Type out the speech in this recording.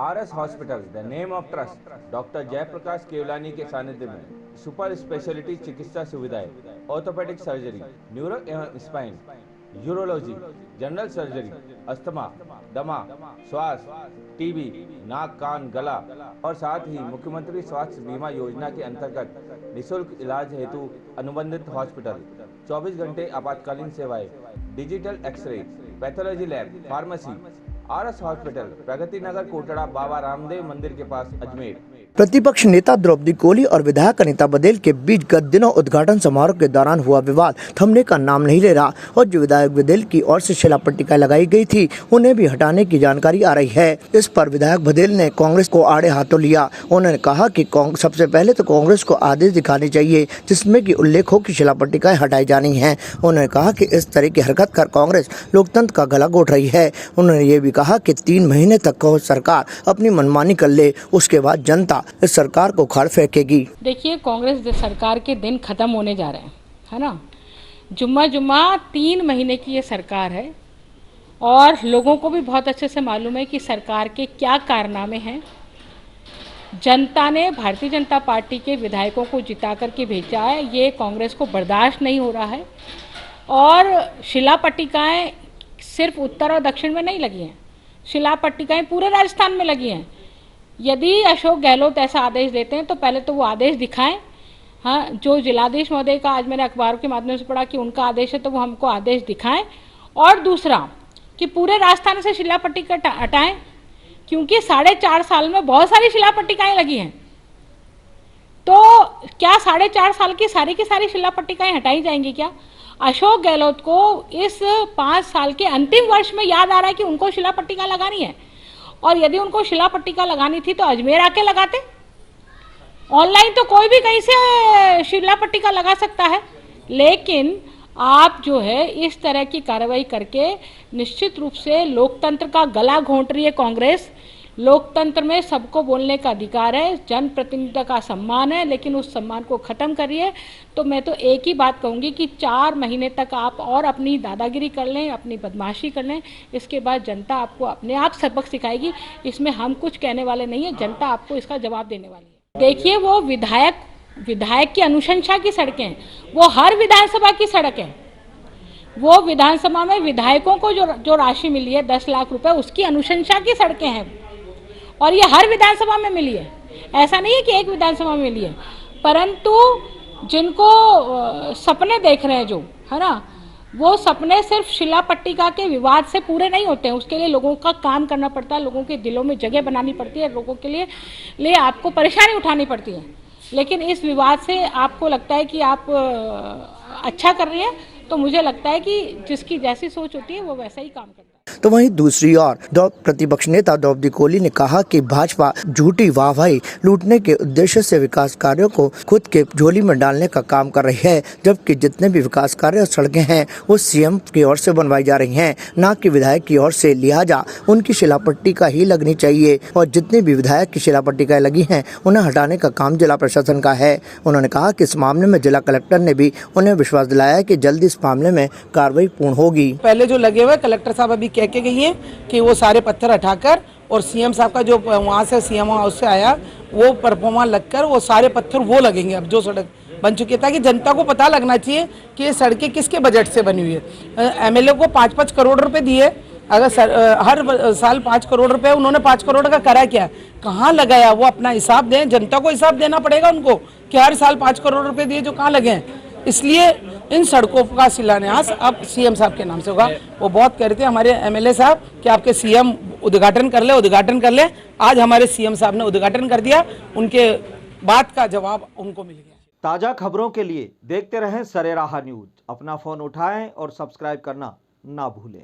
RS hospital the name of trust doctor Jayprakash Kewalani के सानिध्य में सुपर स्पेशलिटी चिकित्सा सुविधाएं, ऑर्थोपेडिक सर्जरी, न्यूरो एवं spine, urology, general surgery, asthma, दमा, श्वास, टीबी, नाक कान गला और साथ ही मुख्यमंत्री स्वास्थ्य बीमा योजना के अंतर्गत निःशुल्क इलाज हेतु अनुबंधित हॉस्पिटल, 24 घंटे आपातकालीन सेवाएं, digital X-ray, pathology lab, pharmacy. RS hospital, Pragati Nagar, Kotda, Baba Ramdev मंदिर के पास, अजमेर। प्रतिपक्ष नेता द्रौपदी कोली और विधायक अनीता बदेल के बीच गत दिनों उद्घाटन समारोह के दौरान हुआ विवाद थमने का नाम नहीं ले रहा और जो विधायक बदेल की ओर से शिला पट्टिका लगाई गई थी उन्हें भी हटाने की जानकारी आ रही है। इस पर विधायक बदेल ने कांग्रेस को आड़े हाथों लिया। उन्होंने कहा कि सबसे पहले तो कांग्रेस को आदेश दिखाने चाहिए जिसमें कि उल्लेख हो कि शिला पट्टिकाएं हटाई जानी है। उन्होंने कहा कि इस तरह की हरकत कर कांग्रेस लोकतंत्र का गला घोट रही है। उन्होंने ये भी कहा कि 3 महीने तक सरकार अपनी मनमानी कर ले, उसके बाद जनता इस सरकार को उखाड़ फेंकेगी। देखिए, कांग्रेस सरकार के दिन खत्म होने जा रहे हैं, है ना। जुम्मा 3 महीने की ये सरकार है और लोगों को भी बहुत अच्छे से मालूम है कि सरकार के क्या कारनामे हैं। जनता ने भारतीय जनता पार्टी के विधायकों को जिता करके भेजा है, ये कांग्रेस को बर्दाश्त नहीं हो रहा है। और शिला पट्टिकाएँ सिर्फ उत्तर और दक्षिण में नहीं लगी हैं, शिला पट्टिकाएँ पूरे राजस्थान में लगी हैं। यदि अशोक गहलोत ऐसा आदेश देते हैं तो पहले तो वो आदेश दिखाएं। हाँ, जो जिलाधीश महोदय का आज मैंने अखबारों के माध्यम से पढ़ा कि उनका आदेश है, तो वो हमको आदेश दिखाएं। और दूसरा कि पूरे राजस्थान से शिला पट्टिका हटाएं, क्योंकि 4.5 साल में बहुत सारी शिला पट्टिकाएँ लगी हैं। तो क्या 4.5 साल की सारी शिला पट्टिकाएँ हटाई जाएंगी क्या? अशोक गहलोत को इस 5 साल के अंतिम वर्ष में याद आ रहा है कि उनको शिला पट्टिका लगानी है। और यदि उनको शिला पट्टिका लगानी थी तो अजमेर आके लगाते। ऑनलाइन तो कोई भी कहीं से शिला पट्टिका लगा सकता है, लेकिन आप जो है इस तरह की कार्रवाई करके निश्चित रूप से लोकतंत्र का गला घोंट रही है कांग्रेस। लोकतंत्र में सबको बोलने का अधिकार है, जनप्रतिनिधित्व का सम्मान है, लेकिन उस सम्मान को ख़त्म कर रही है। तो मैं तो एक ही बात कहूँगी कि 4 महीने तक आप और अपनी दादागिरी कर लें, अपनी बदमाशी कर लें, इसके बाद जनता आपको अपने आप सबक सिखाएगी। इसमें हम कुछ कहने वाले नहीं है, जनता आपको इसका जवाब देने वाली है। देखिए, वो विधायक की अनुशंसा की सड़कें हैं, वो हर विधानसभा की सड़क है। वो विधानसभा में विधायकों को जो राशि मिली है 10 लाख रुपए, उसकी अनुशंसा की सड़कें हैं और ये हर विधानसभा में मिली है। ऐसा नहीं है कि एक विधानसभा में मिली है, परंतु जिनको सपने देख रहे हैं जो, है ना, वो सपने सिर्फ शिला पट्टिका के विवाद से पूरे नहीं होते हैं। उसके लिए लोगों का काम करना पड़ता है, लोगों के दिलों में जगह बनानी पड़ती है, लोगों के लिए आपको परेशानी उठानी पड़ती है। लेकिन इस विवाद से आपको लगता है कि आप अच्छा कर रही हैं, तो मुझे लगता है कि जिसकी जैसी सोच होती है वो वैसा ही काम करता है। तो वहीं दूसरी ओर प्रतिपक्ष नेता द्रौपदी कोली ने कहा कि भाजपा झूठी वाहवाही लूटने के उद्देश्य से विकास कार्यों को खुद के झोली में डालने का काम कर रही है, जबकि जितने भी विकास कार्य और सड़कें हैं वो सीएम की ओर से बनवाई जा रही हैं, न कि विधायक की ओर से। लिहाजा उनकी शिला पट्टिका ही लगनी चाहिए और जितने भी विधायक की शिला पट्टिकाएं लगी हैं उन्हें हटाने का काम जिला प्रशासन का है। उन्होंने कहा कि इस मामले में जिला कलेक्टर ने भी उन्हें विश्वास दिलाया कि जल्दी इस मामले में कार्रवाई पूर्ण होगी। पहले जो लगे हुए कलेक्टर साहब अभी कह के गई है कि वो सारे पत्थर हटाकर, और सीएम साहब का जो वहाँ से सीएम हाउस से आया वो परफॉर्मा लगकर वो सारे पत्थर वो लगेंगे अब जो सड़क बन चुकी है, ताकि जनता को पता लगना चाहिए कि ये सड़कें किसके बजट से बनी हुई है। एमएलए को 5-5 करोड़ रुपए दिए, अगर हर साल 5 करोड़ रुपए, उन्होंने 5 करोड़ का करा क्या, कहाँ लगाया, वो अपना हिसाब दें। जनता को हिसाब देना पड़ेगा उनको कि हर साल 5 करोड़ रुपए दिए जो कहाँ लगे हैं। इसलिए इन सड़कों का शिलान्यास अब सीएम साहब के नाम से होगा। वो बहुत कहते हैं हमारे एमएलए साहब कि आपके सीएम उद्घाटन कर ले। आज हमारे सीएम साहब ने उद्घाटन कर दिया, उनके बात का जवाब उनको मिल गया। ताज़ा खबरों के लिए देखते रहें सरेराह न्यूज। अपना फ़ोन उठाएं और सब्सक्राइब करना ना भूलें।